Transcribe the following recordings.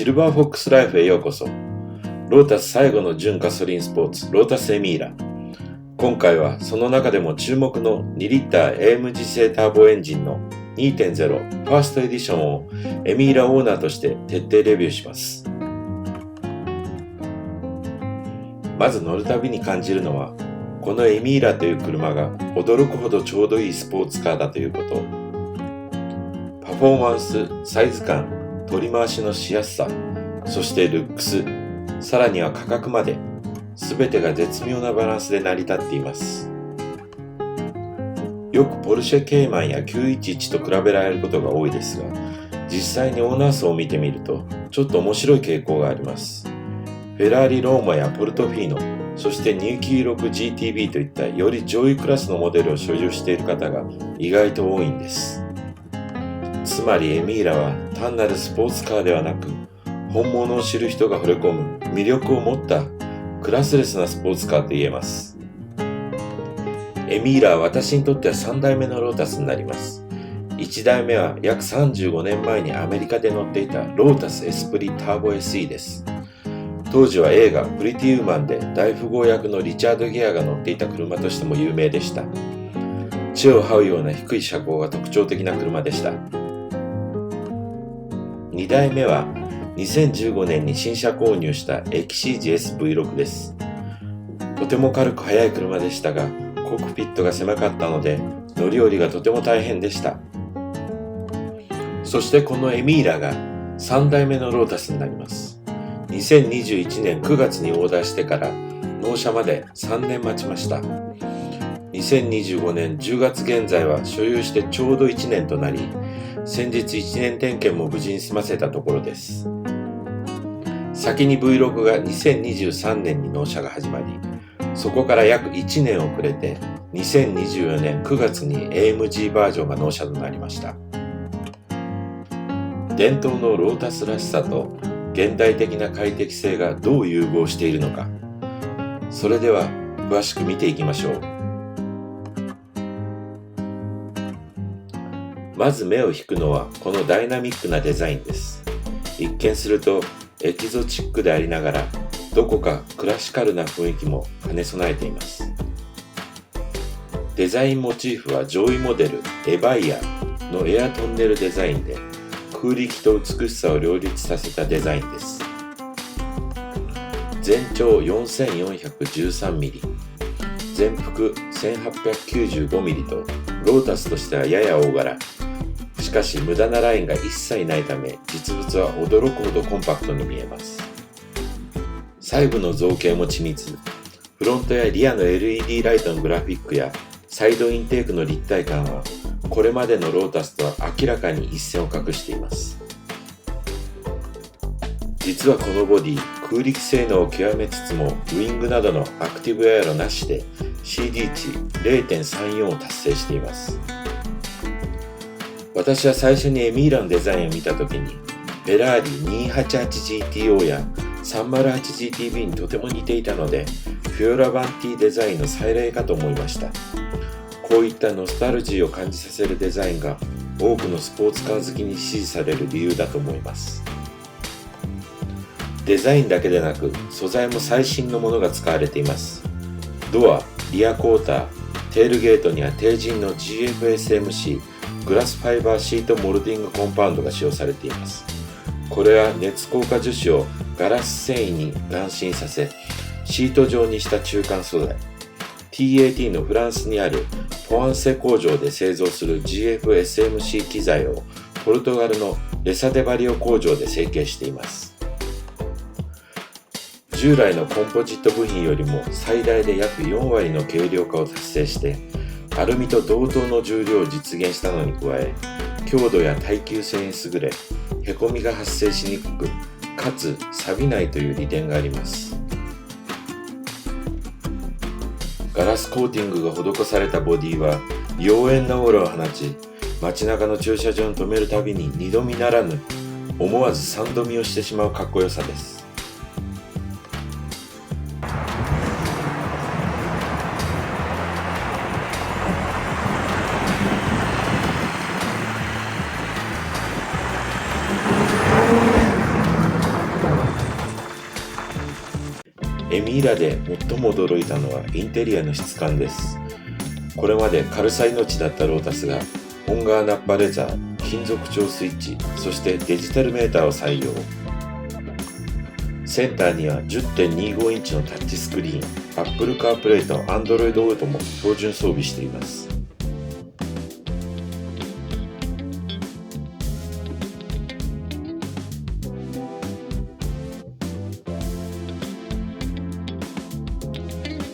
シルバーフォックスライフへようこそ。ロータス最後の純ガソリンスポーツ、ロータスエミーラ。今回はその中でも注目の2リッター AMG 製ターボエンジンの 2.0 ファーストエディションをエミーラオーナーとして徹底レビューします。まず乗るたびに感じるのは、このエミーラという車が驚くほどちょうどいいスポーツカーだということ。パフォーマンス、サイズ感、取り回しのしやすさ、そしてルックス、さらには価格まで、全てが絶妙なバランスで成り立っています。よくポルシェケイマンや911と比べられることが多いですが、実際にオーナー層を見てみると、ちょっと面白い傾向があります。フェラーリローマやポルトフィーノ、そして296GTB といったより上位クラスのモデルを所有している方が意外と多いんです。つまりエミーラは単なるスポーツカーではなく、本物を知る人が惚れ込む魅力を持ったクラスレスなスポーツカーと言えます。エミーラは私にとっては3代目のロータスになります。1代目は約35年前にアメリカで乗っていたロータスエスプリターボ SE です。当時は映画プリティウーマンで大富豪役のリチャード・ギアが乗っていた車としても有名でした。地を這うような低い車高が特徴的な車でした。2代目は2015年に新車購入したエキシージ SV6 です。とても軽く速い車でしたが、コックピットが狭かったので乗り降りがとても大変でした。そしてこのエミーラが3代目のロータスになります。2021年9月にオーダーしてから納車まで3年待ちました。2025年10月現在は所有してちょうど1年となり、先日1年点検も無事に済ませたところです。先に V6 が2023年に納車が始まり、そこから約1年遅れて2024年9月に AMG バージョンが納車となりました。伝統のロータスらしさと現代的な快適性がどう融合しているのか。それでは詳しく見ていきましょう。まず目を引くのはこのダイナミックなデザインです。一見するとエキゾチックでありながら、どこかクラシカルな雰囲気も兼ね備えています。デザインモチーフは上位モデルエバイアのエアトンネルデザインで、空力と美しさを両立させたデザインです。全長 4413mm、全幅 1895mm とロータスとしてはやや大柄。しかし無駄なラインが一切ないため、実物は驚くほどコンパクトに見えます。細部の造形も緻密。フロントやリアの LED ライトのグラフィックやサイドインテークの立体感は、これまでのロータスとは明らかに一線を画しています。実はこのボディ、空力性能を極めつつも、ウイングなどのアクティブエアロなしで CD 値 0.34 を達成しています。私は最初にエミーラのデザインを見たときに、フェラーリ 288GTO や 308GTB にとても似ていたので、フィオラバンティデザインの再来かと思いました。こういったノスタルジーを感じさせるデザインが多くのスポーツカー好きに支持される理由だと思います。デザインだけでなく素材も最新のものが使われています。ドア、リアクォーター、テールゲートには帝人の GFSMC グラスファイバーシートモルディングコンパウンドが使用されています。これは熱硬化樹脂をガラス繊維に眼振させ、シート状にした中間素材。TAT のフランスにあるポアンセ工場で製造する GFSMC 機材をポルトガルのレサデバリオ工場で成形しています。従来のコンポジット部品よりも最大で約4割の軽量化を達成して、アルミと同等の重量を実現したのに加え、強度や耐久性に優れ、へこみが発生しにくく、かつ錆びないという利点があります。ガラスコーティングが施されたボディは妖艶なオーラを放ち、街中の駐車場に止めるたびに二度見ならぬ、思わず三度見をしてしまうかっこよさです。ミーラで最も驚いたのはインテリアの質感です。これまで軽さ命だったロータスが本革ナッパレザー、金属調スイッチ、そしてデジタルメーターを採用。センターには 10.25 インチのタッチスクリーン、Apple CarPlay と Android Auto も標準装備しています。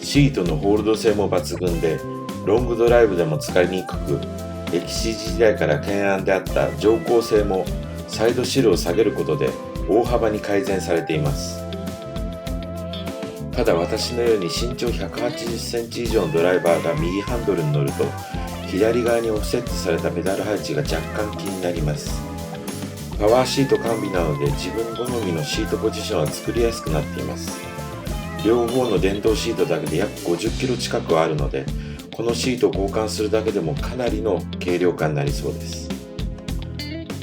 シートのホールド性も抜群で、ロングドライブでも疲れにくく、歴史時代から懸案であった乗降性もサイドシルを下げることで大幅に改善されています。ただ私のように身長180センチ以上のドライバーが右ハンドルに乗ると、左側にオフセットされたペダル配置が若干気になります。パワーシート完備なので自分好みのシートポジションは作りやすくなっています。両方の電動シートだけで約50キロ近くあるので、このシートを交換するだけでもかなりの軽量化になりそうです。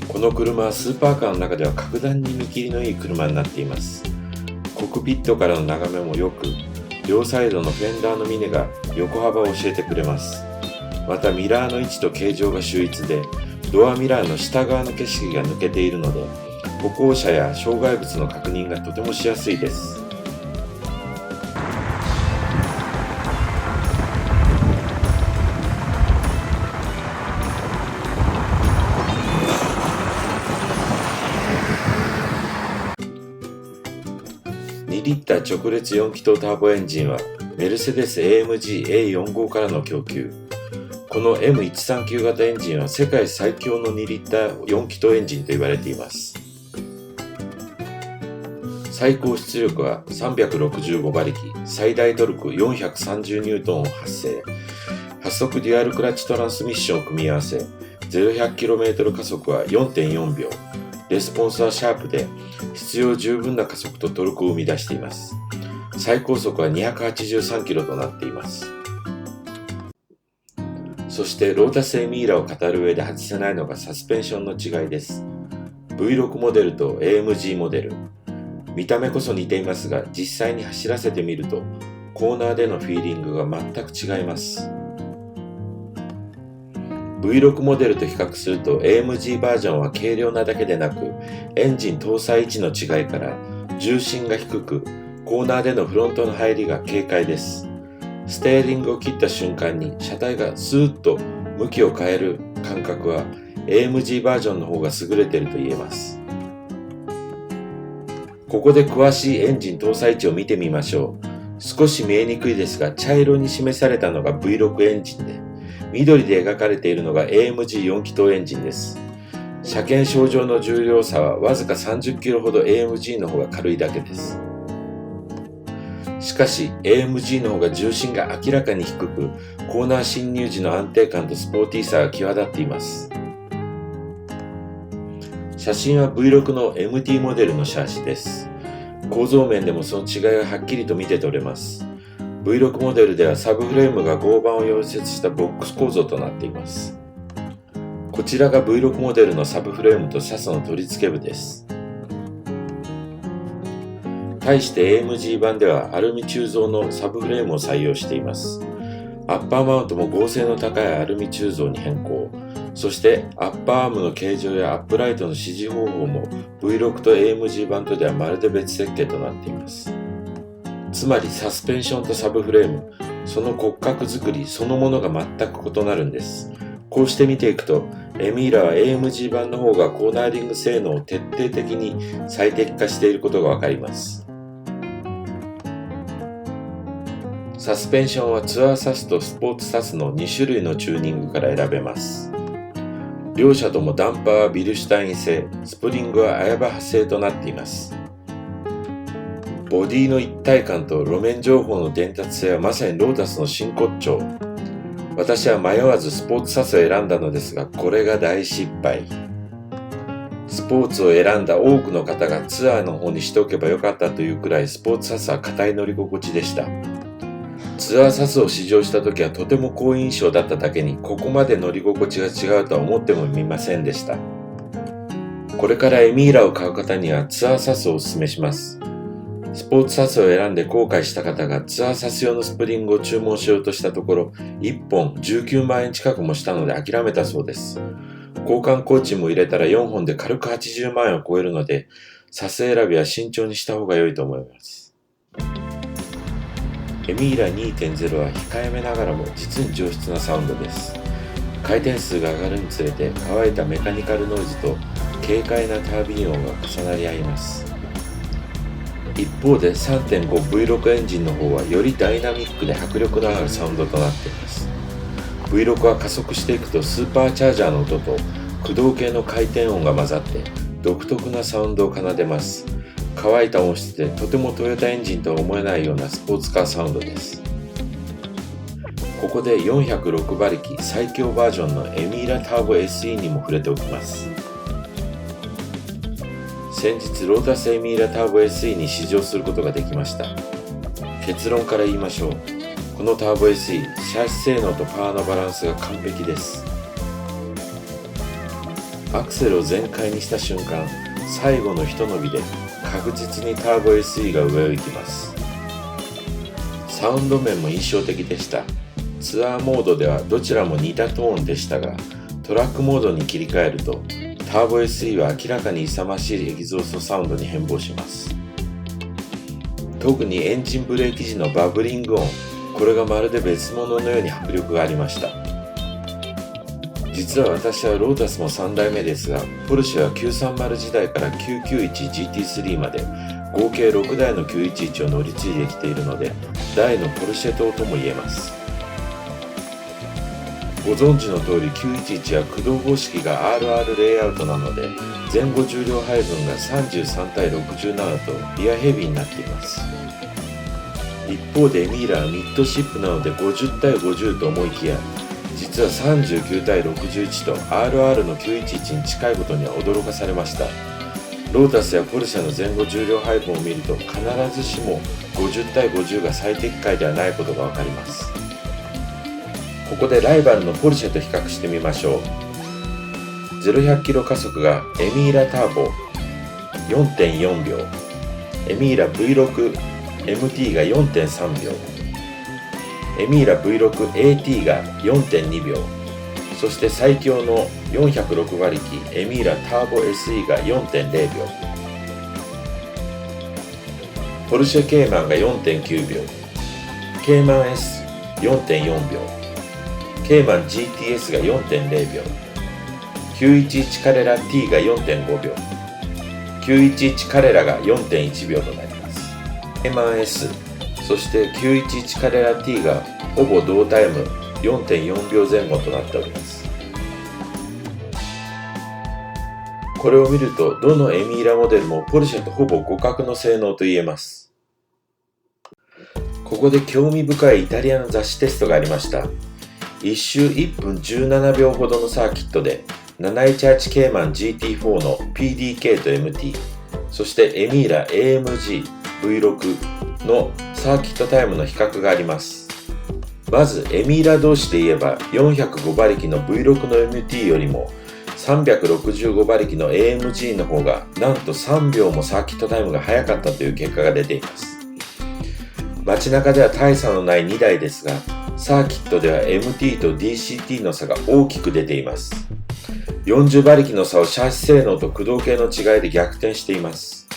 この車はスーパーカーの中では格段に見切りのいい車になっています。コックピットからの眺めも良く、両サイドのフェンダーの峰が横幅を教えてくれます。またミラーの位置と形状が秀逸で、ドアミラーの下側の景色が抜けているので、歩行者や障害物の確認がとてもしやすいです。2リッター直列4気筒ターボエンジンはメルセデス AMG A45 からの供給。この M139 型エンジンは世界最強の2リッター4気筒エンジンと言われています。最高出力は365馬力、最大トルク430ニュートンを発生。8速デュアルクラッチトランスミッションを組み合わせ、0-100km 加速は 4.4 秒。レスポンスはシャープで、必要十分な加速とトルクを生み出しています。最高速は283キロとなっています。そしてロータスエミーラを語る上で外せないのがサスペンションの違いです。V6 モデルと AMG モデル。見た目こそ似ていますが、実際に走らせてみると、コーナーでのフィーリングが全く違います。V6 モデルと比較すると AMG バージョンは軽量なだけでなく、エンジン搭載位置の違いから重心が低く、コーナーでのフロントの入りが軽快です。ステーリングを切った瞬間に車体がスーッと向きを変える感覚は AMG バージョンの方が優れていると言えます。ここで詳しいエンジン搭載位置を見てみましょう。少し見えにくいですが、茶色に示されたのが V6 エンジンで、緑で描かれているのが AMG4 気筒エンジンです。車検証上の重量差はわずか30キロほど AMG の方が軽いだけです。しかし AMG の方が重心が明らかに低く、コーナー進入時の安定感とスポーティーさが際立っています。写真は V6 の MT モデルのシャーシです。構造面でもその違いがはっきりと見て取れます。V6 モデルではサブフレームが合板を溶接したボックス構造となっています。こちらが V6 モデルのサブフレームと車窓の取り付け部です。対して AMG 版ではアルミ鋳造のサブフレームを採用しています。アッパーマウントも剛性の高いアルミ鋳造に変更。そしてアッパーアームの形状やアップライトの指示方法も V6 と AMG 版とではまるで別設計となっています。つまりサスペンションとサブフレーム、その骨格作りそのものが全く異なるんです。こうして見ていくと、エミーラは AMG 版の方がコーナーリング性能を徹底的に最適化していることがわかります。サスペンションはツアーサスとスポーツサスの2種類のチューニングから選べます。両車ともダンパーはビルシュタイン製、スプリングはアヤバハ製となっています。ボディの一体感と路面情報の伝達性はまさにロータスの真骨頂。私は迷わずスポーツサスを選んだのですが、これが大失敗。スポーツを選んだ多くの方がツアーの方にしておけばよかったというくらいスポーツサスは硬い乗り心地でした。ツアーサスを試乗した時はとても好印象だっただけに、ここまで乗り心地が違うとは思ってもみませんでした。これからエミーラを買う方にはツアーサスをお勧めします。スポーツサスを選んで後悔した方がツアーサス用のスプリングを注文しようとしたところ、1本19万円近くもしたので諦めたそうです。交換工賃も入れたら4本で軽く80万円を超えるので、サス選びは慎重にした方が良いと思います。エミーラ 2.0 は控えめながらも実に上質なサウンドです。回転数が上がるにつれて乾いたメカニカルノイズと軽快なタービン音が重なり合います。一方で 3.5V6 エンジンの方はよりダイナミックで迫力のあるサウンドとなっています。V6 は加速していくとスーパーチャージャーの音と駆動系の回転音が混ざって独特なサウンドを奏でます。乾いた音質でとてもトヨタエンジンとは思えないようなスポーツカーサウンドです。ここで406馬力最強バージョンのエミーラターボ SE にも触れておきます。先日ロータスエミーラターボ SE に試乗することができました。結論から言いましょう。このターボ SE、シャシ性能とパワーのバランスが完璧です。アクセルを全開にした瞬間、最後のひと伸びで確実にターボ SE が上を行きます。サウンド面も印象的でした。ツアーモードではどちらも似たトーンでしたが、トラックモードに切り替えるとターボ SE は明らかに勇ましいエキゾーストサウンドに変貌します。特にエンジンブレーキ時のバブリング音、これがまるで別物のように迫力がありました。実は私はロータスも3代目ですが、ポルシェは930時代から 991GT3 まで合計6台の911を乗り継いできているので、大のポルシェ党とも言えます。ご存知の通り911は駆動方式が RR レイアウトなので、前後重量配分が33対67とリアヘビーになっています。一方でエミーラはミッドシップなので50対50と思いきや、実は39対61と RR の911に近いことには驚かされました。ロータスやポルシェの前後重量配分を見ると必ずしも50対50が最適解ではないことがわかります。ここでライバルのポルシェと比較してみましょう。0-100キロ加速がエミーラターボ 4.4 秒、エミーラ V6MT が 4.3 秒、エミーラ V6AT が 4.2 秒、そして最強の406馬力エミーラターボ SE が 4.0 秒、ポルシェケイマンが 4.9 秒、ケイマン S4.4 秒、ケイマン GTS が 4.0 秒、911カレラ T が 4.5 秒、911カレラが 4.1 秒となります。ケイマン S、そして911カレラ T がほぼ同タイム 4.4 秒前後となっております。これを見るとどのエミーラモデルもポルシェとほぼ互角の性能と言えます。ここで興味深いイタリアの雑誌テストがありました。1周1分17秒ほどのサーキットで718ケイマン GT4 の PDK と MT、 そしてエミーラ AMG V6 のサーキットタイムの比較があります。まずエミーラ同士で言えば405馬力の V6 の MT よりも365馬力の AMG の方がなんと3秒もサーキットタイムが速かったという結果が出ています。街中では大差のない2台ですが、サーキットでは MT と DCT の差が大きく出ています。40馬力の差をシャシ性能と駆動系の違いで逆転しています。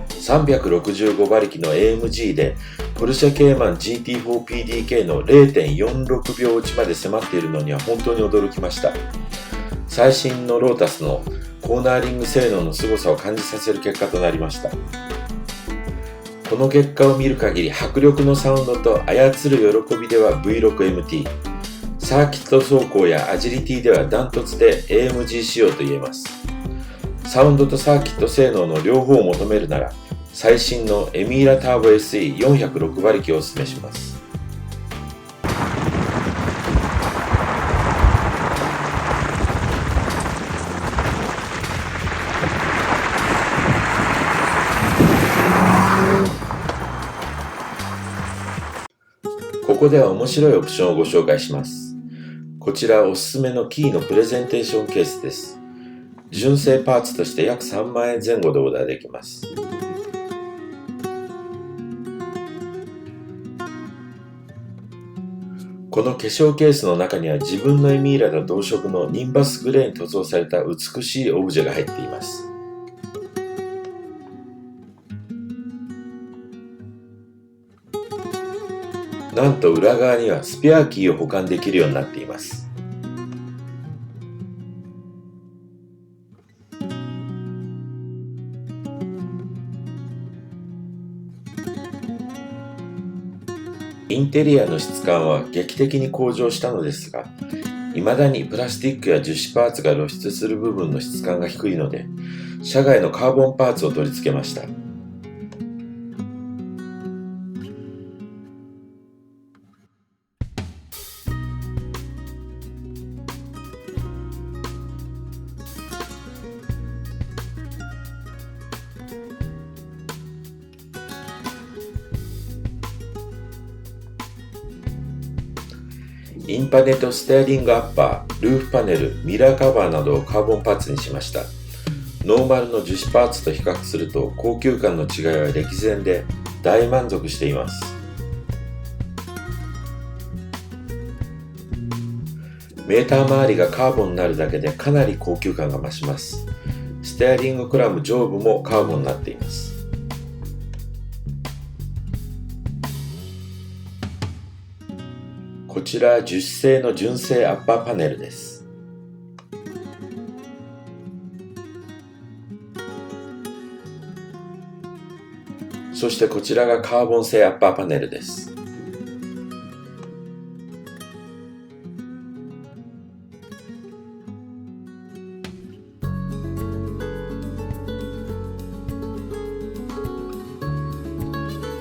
365馬力の AMG でポルシェケイマン GT4PDK の 0.46 秒落ちまで迫っているのには本当に驚きました。最新のロータスのコーナーリング性能の凄さを感じさせる結果となりました。この結果を見る限り迫力のサウンドと操る喜びでは V6MT、 サーキット走行やアジリティではダントツで AMG 仕様と言えます。サウンドとサーキット性能の両方を求めるなら最新のエミーラターボ SE406 馬力をお勧めします。ここでは面白いオプションをご紹介します。こちらおすすめのキーのプレゼンテーションケースです。純正パーツとして約3万円前後でオーダーできます。この化粧ケースの中には自分のエミーラが同色のニンバスグレーに塗装された美しいオブジェが入っています。なんと裏側にはスペアキーを保管できるようになっています。インテリアの質感は劇的に向上したのですが、未だにプラスチックや樹脂パーツが露出する部分の質感が低いので、車外のカーボンパーツを取り付けました。インパネとステアリングアッパー、ルーフパネル、ミラーカバーなどをカーボンパーツにしました。ノーマルの樹脂パーツと比較すると高級感の違いは歴然で大満足しています。メーター周りがカーボンになるだけでかなり高級感が増します。ステアリングクラム上部もカーボンになっています。こちら樹脂製の純正アッパーパネルです。そしてこちらがカーボン製アッパーパネルです。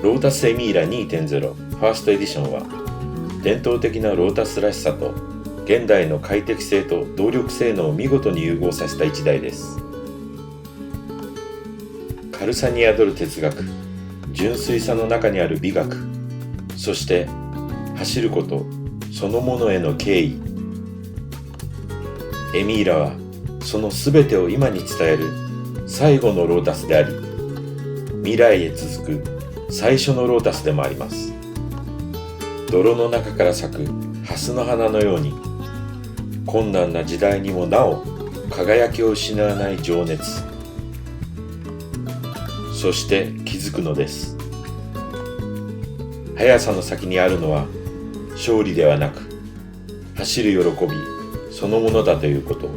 ロータスエミーラ 2.0 ファーストエディションは伝統的なロータスらしさと現代の快適性と動力性能を見事に融合させた一台です。軽さに宿る哲学、純粋さの中にある美学、そして走ることそのものへの敬意。エミーラはその全てを今に伝える最後のロータスであり、未来へ続く最初のロータスでもあります。泥の中から咲く蓮の花のように、困難な時代にもなお輝きを失わない情熱。そして気づくのです。速さの先にあるのは勝利ではなく、走る喜びそのものだということを。